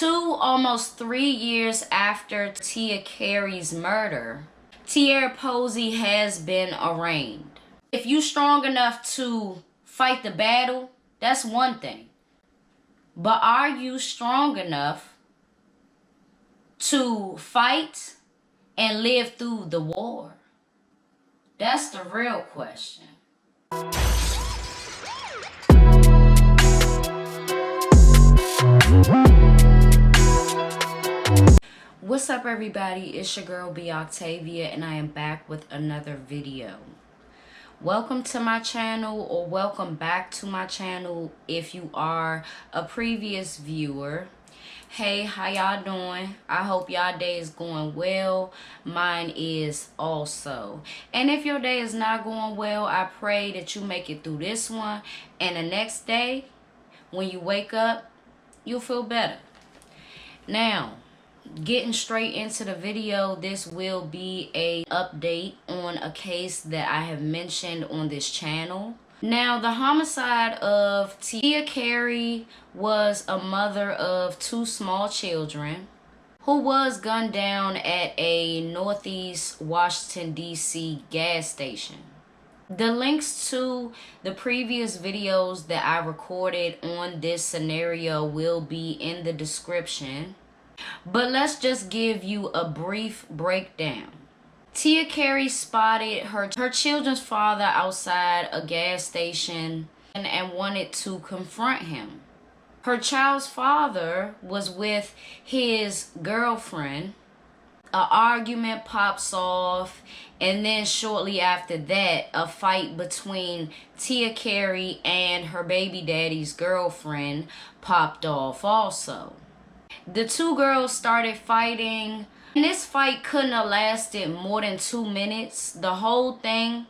Almost 3 years after Tia Carey's murder, Tierra Posey has been arraigned. If you strong enough to fight the battle, that's one thing. But are you strong enough to fight and live through the war? That's the real question. What's up, everybody? It's your girl B Octavia, and I am back with another video. Welcome to my channel, or welcome back to my channel if you are a previous viewer. Hey, how y'all doing? I hope y'all day is going well. Mine is also. And if your day is not going well, I pray that you make it through this one, and the next day when you wake up, you'll feel better. Now, getting straight into the video, this will be a update on a case that I have mentioned on this channel. Now, the homicide of Tia Carey was a mother of 2 small children who was gunned down at a Northeast Washington, D.C. gas station. The links to the previous videos that I recorded on this scenario will be in the description. But let's just give you a brief breakdown. Tia Carey spotted her children's father outside a gas station and wanted to confront him. Her child's father was with his girlfriend. An argument pops off, and then shortly after that, a fight between Tia Carey and her baby daddy's girlfriend popped off also. The 2 girls started fighting, and this fight couldn't have lasted more than 2 minutes. The whole thing,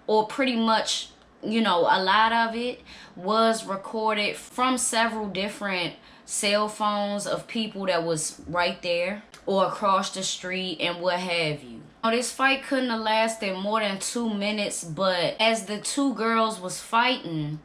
or pretty much, a lot of it, was recorded from several different cell phones of people that was right there or across the street and what have you. This fight couldn't have lasted more than 2 minutes, but as the 2 girls was fighting,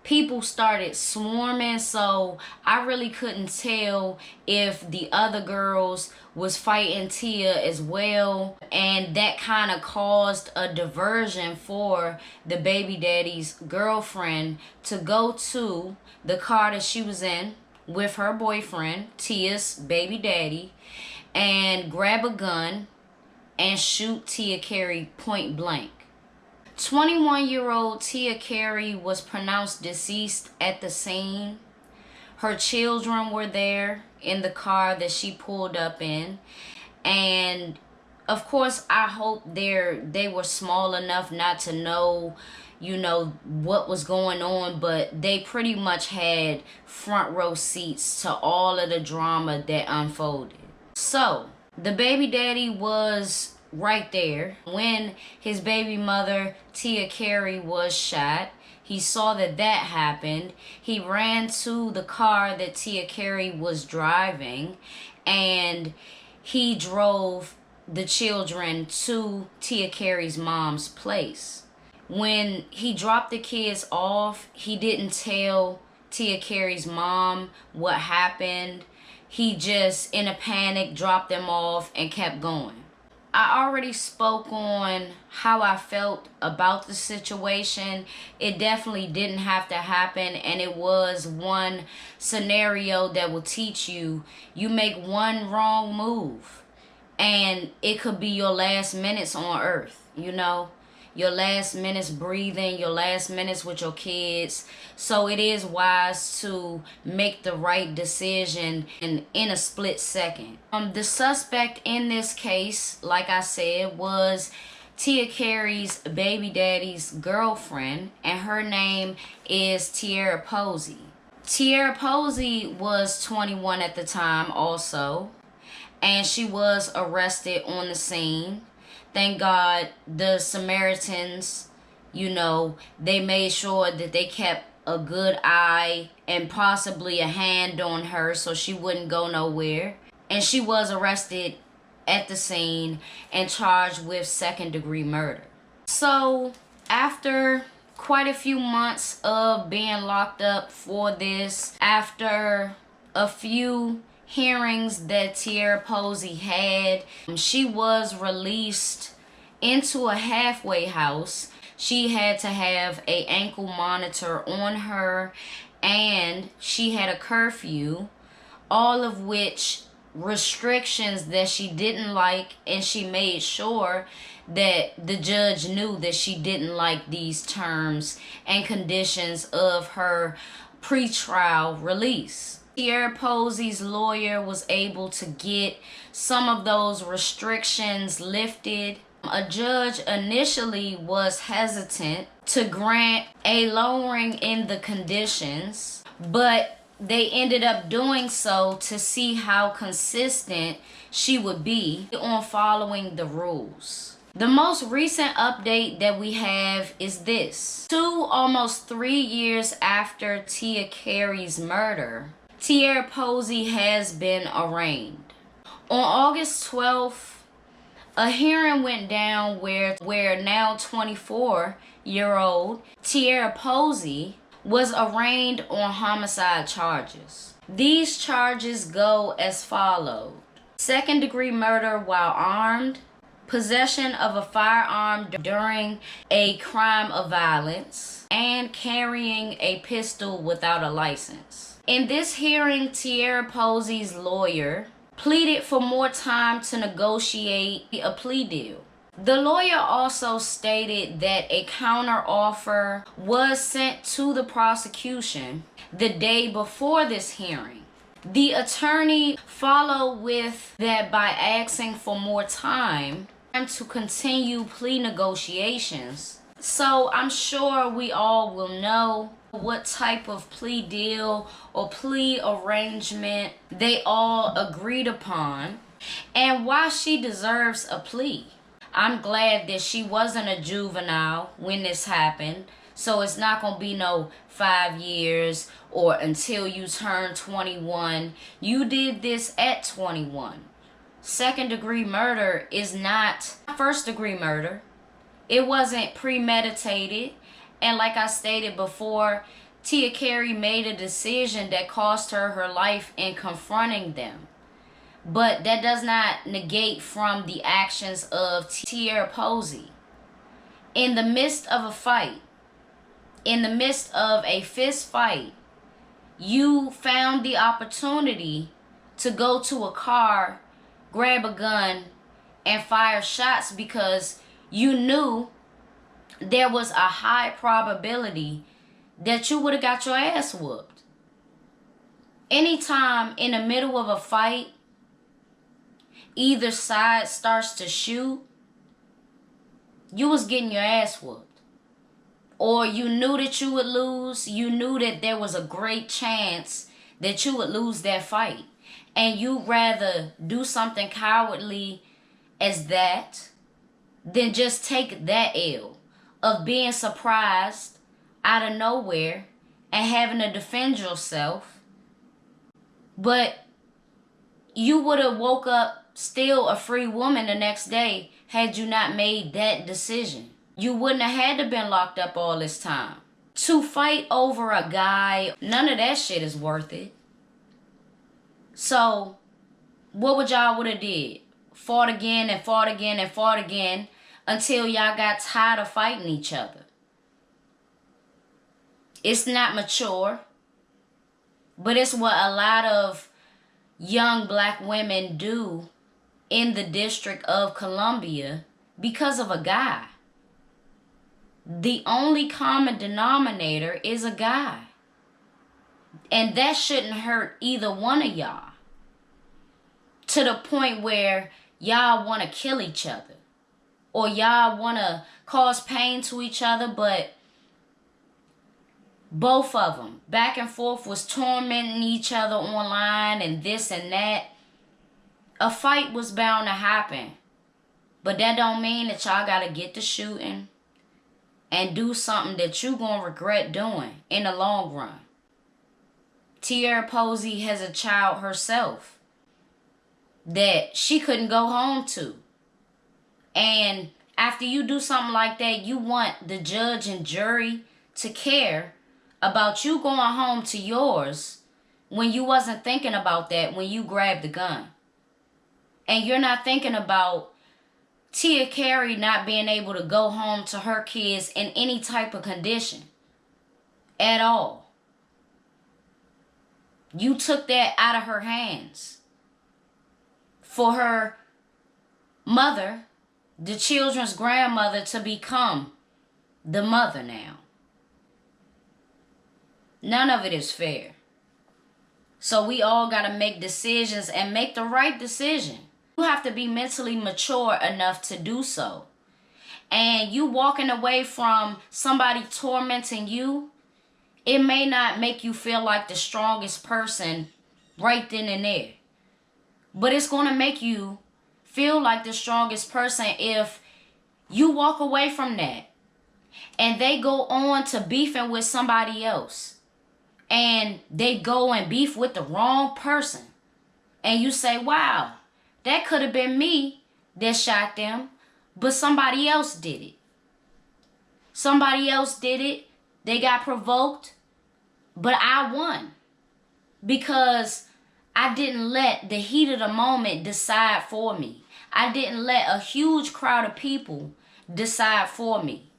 people started swarming, so I really couldn't tell if the other girls was fighting Tia as well, and that kind of caused a diversion for the baby daddy's girlfriend to go to the car that she was in with her boyfriend, Tia's baby daddy, and grab a gun and shoot Tia Carey point blank. 21-year-old Tia Carey was pronounced deceased at the scene. Her children were there in the car that she pulled up in. And of course, I hope they were small enough not to know, what was going on, but they pretty much had front row seats to all of the drama that unfolded. So, the baby daddy was right there when his baby mother Tia Carey was shot. He saw that happened. He ran to the car that Tia Carey was driving, and he drove the children to Tia Carey's mom's place. When he dropped the kids off, he didn't tell Tia Carey's mom what happened. He just, in a panic, dropped them off and kept going. I already spoke on how I felt about the situation. It definitely didn't have to happen, and it was one scenario that will teach you, you make one wrong move and it could be your last minutes on earth, your last minutes breathing, your last minutes with your kids. So it is wise to make the right decision in a split second. The suspect in this case, like I said, was Tia Carey's baby daddy's girlfriend, and her name is Tierra Posey. Tierra Posey was 21 at the time also, and she was arrested on the scene. Thank God the Samaritans, they made sure that they kept a good eye and possibly a hand on her so she wouldn't go nowhere. And she was arrested at the scene and charged with 2nd-degree murder. So after quite a few months of being locked up for this, after a few hearings that Tierra Posey had. She was released into a halfway house. She had to have an ankle monitor on her, and she had a curfew, all of which restrictions that she didn't like, and she made sure that the judge knew that she didn't like these terms and conditions of her pretrial release. Tierra Posey's lawyer was able to get some of those restrictions lifted. A judge initially was hesitant to grant a lowering in the conditions, but they ended up doing so to see how consistent she would be on following the rules. The most recent update that we have is this. Almost 3 years after Tia Carey's murder, Tierra Posey has been arraigned. On August 12th, a hearing went down where now 24-year-old Tierra Posey was arraigned on homicide charges. These charges go as follows: second-degree murder while armed, possession of a firearm during a crime of violence, and carrying a pistol without a license. In this hearing, Tierra Posey's lawyer pleaded for more time to negotiate a plea deal. The lawyer also stated that a counteroffer was sent to the prosecution the day before this hearing. The attorney followed with that by asking for more time to continue plea negotiations. So I'm sure we all will know what type of plea deal or plea arrangement they all agreed upon and why she deserves a plea. I'm glad that she wasn't a juvenile when this happened, so it's not going to be no 5 years or until you turn 21. You did this at 21. Second-degree murder is not first-degree murder. It wasn't premeditated. And like I stated before, Tia Carey made a decision that cost her her life in confronting them. But that does not negate from the actions of Tierra Posey. In the midst of a fight, in the midst of a fist fight, you found the opportunity to go to a car, grab a gun, and fire shots because you knew there was a high probability that you would have got your ass whooped. Anytime in the middle of a fight, either side starts to shoot, you was getting your ass whooped. Or you knew that you would lose. You knew that there was a great chance that you would lose that fight. And you'd rather do something cowardly as that than just take that L of being surprised out of nowhere and having to defend yourself. But you would have woke up still a free woman the next day had you not made that decision. You wouldn't have had to been locked up all this time. To fight over a guy, none of that shit is worth it. So, what would y'all would have did? Fought again and fought again and fought again until y'all got tired of fighting each other. It's not mature, but it's what a lot of young black women do in the District of Columbia because of a guy. The only common denominator is a guy. And that shouldn't hurt either one of y'all to the point where y'all want to kill each other or y'all want to cause pain to each other. But both of them back and forth was tormenting each other online and this and that. A fight was bound to happen. But that don't mean that y'all got to get to shooting and do something that you going to regret doing in the long run. Tierra Posey has a child herself that she couldn't go home to. And after you do something like that, you want the judge and jury to care about you going home to yours when you wasn't thinking about that when you grabbed the gun. And you're not thinking about Tia Carey not being able to go home to her kids in any type of condition at all. You took that out of her hands for her mother, the children's grandmother, to become the mother now. None of it is fair. So we all got to make decisions and make the right decision. You have to be mentally mature enough to do so. And you walking away from somebody tormenting you, it may not make you feel like the strongest person right then and there. But it's going to make you feel like the strongest person if you walk away from that and they go on to beefing with somebody else and they go and beef with the wrong person. And you say, wow, that could have been me that shot them, but somebody else did it. Somebody else did it. They got provoked, but I won because I didn't let the heat of the moment decide for me. I didn't let a huge crowd of people decide for me.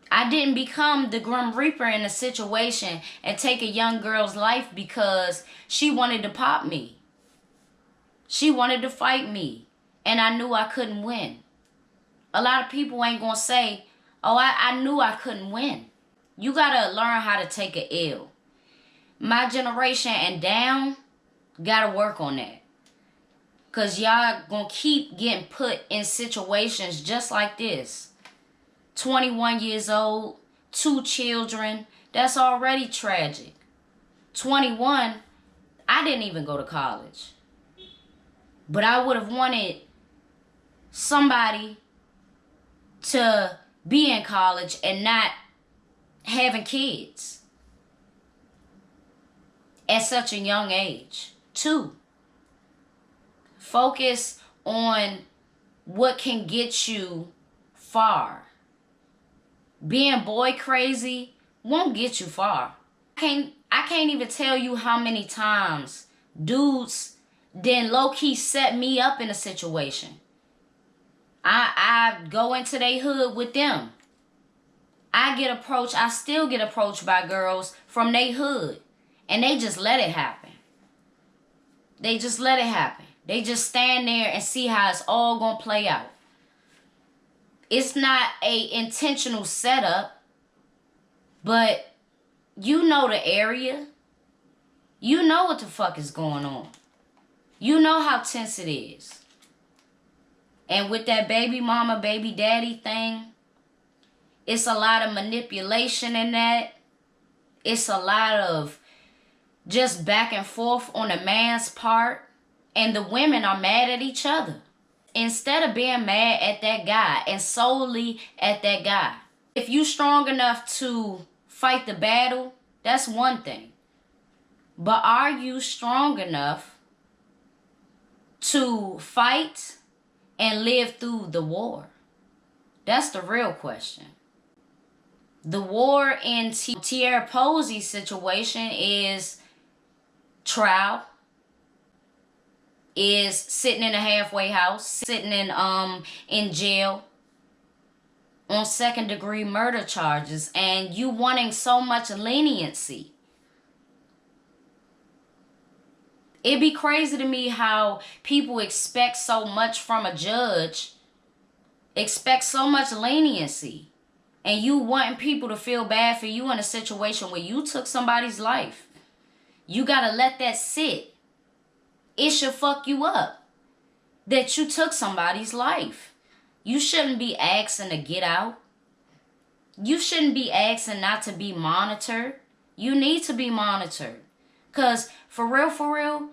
I didn't become the Grim Reaper in a situation and take a young girl's life because she wanted to pop me. She wanted to fight me, and I knew I couldn't win. A lot of people ain't gonna say, oh, I knew I couldn't win. You gotta learn how to take an L. My generation and down gotta work on that. Because y'all gonna keep getting put in situations just like this. 21 years old, 2 children, that's already tragic. 21, I didn't even go to college. But I would have wanted somebody to be in college and not having kids at such a young age. 2, focus on what can get you far. Being boy crazy won't get you far. I can't even tell you how many times dudes then low-key set me up in a situation. I go into their hood with them. I still get approached by girls from their hood. And they just let it happen. They just let it happen. They just stand there and see how it's all gonna play out. It's not a intentional setup, but you know the area. You know what the fuck is going on. You know how tense it is. And with that baby mama, baby daddy thing, it's a lot of manipulation in that. It's a lot of just back and forth on a man's part. And the women are mad at each other. Instead of being mad at that guy and solely at that guy. If you strong enough to fight the battle, that's one thing. But are you strong enough to fight and live through the war? That's the real question. The war in Tierra Posey situation is trial, is sitting in a halfway house, sitting in jail on 2nd-degree murder charges, and you wanting so much leniency. It'd be crazy to me how people expect so much from a judge, expect so much leniency, and you wanting people to feel bad for you in a situation where you took somebody's life. You gotta let that sit. It should fuck you up that you took somebody's life. You shouldn't be asking to get out. You shouldn't be asking not to be monitored. You need to be monitored. Because for real,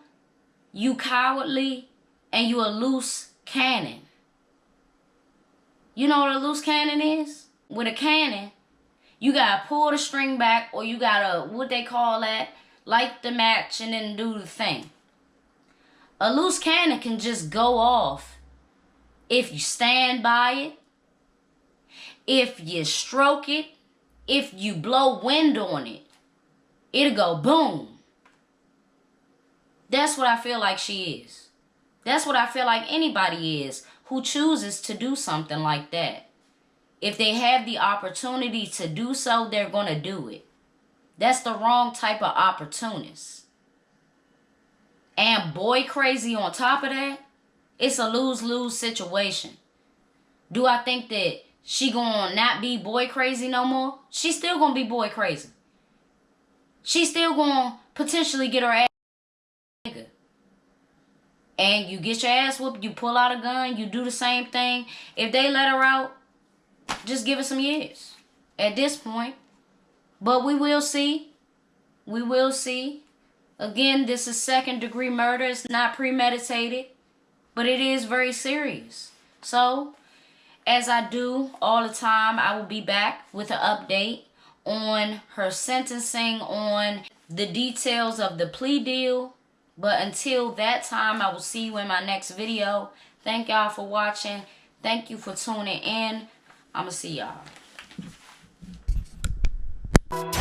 you cowardly and you a loose cannon. You know what a loose cannon is? With a cannon, you got to pull the string back, or you got to, what they call that, light the match and then do the thing. A loose cannon can just go off if you stand by it, if you stroke it, if you blow wind on it. it'll go boom. That's what I feel like she is. That's what I feel like anybody is who chooses to do something like that. If they have the opportunity to do so, they're going to do it. That's the wrong type of opportunist. And boy crazy on top of that, it's a lose-lose situation. Do I think that she gonna not be boy crazy no more? She's still gonna be boy crazy. She's still gonna potentially get her ass nigga. And you get your ass whooped, you pull out a gun, you do the same thing. If they let her out, just give it some years at this point. But we will see. We will see. Again, this is second-degree murder. It's not premeditated, but it is very serious. So, as I do all the time, I will be back with an update on her sentencing, on the details of the plea deal. But until that time, I will see you in my next video. Thank y'all for watching. Thank you for tuning in. I'm going to see y'all.